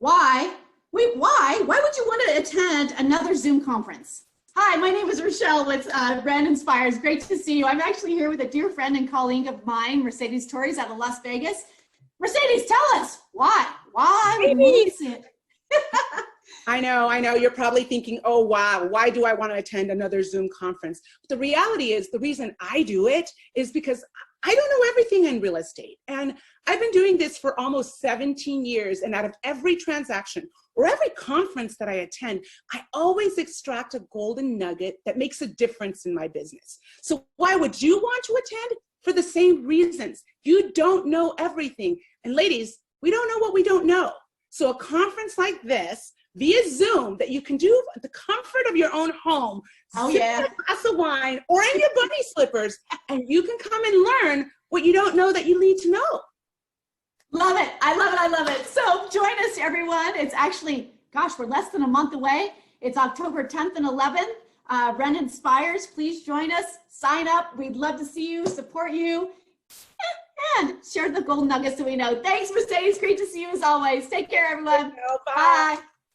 Why? Wait, why? Why would you want to attend another Zoom conference? Hi, my name is Rochelle with WREN Inspires. Great to see you. I'm actually here with a dear friend and colleague of mine, Mercedes Torres out of Las Vegas. Mercedes, tell us why? Why would you want to see it? I know. You're probably thinking, oh, wow, why do I want to attend another Zoom conference? But the reality is the reason I do it is because I don't know everything in real estate. And I've been doing this for almost 17 years. And out of every transaction or every conference that I attend, I always extract a golden nugget that makes a difference in my business. So why would you want to attend? For the same reasons. You don't know everything. And ladies, we don't know what we don't know. So a conference like this, via Zoom, that you can do at the comfort of your own home, sip a glass of wine or in your bunny slippers, and you can come and learn what you don't know that you need to know. Love it. I love it. I love it. So join us, everyone. It's actually, gosh, we're less than a month away. It's October 10th and 11th. WREN Inspires. Please join us. Sign up. We'd love to see you, support you, and share the golden nuggets that we know. Thanks, Mercedes. Great to see you as always. Take care, everyone. Bye. Bye.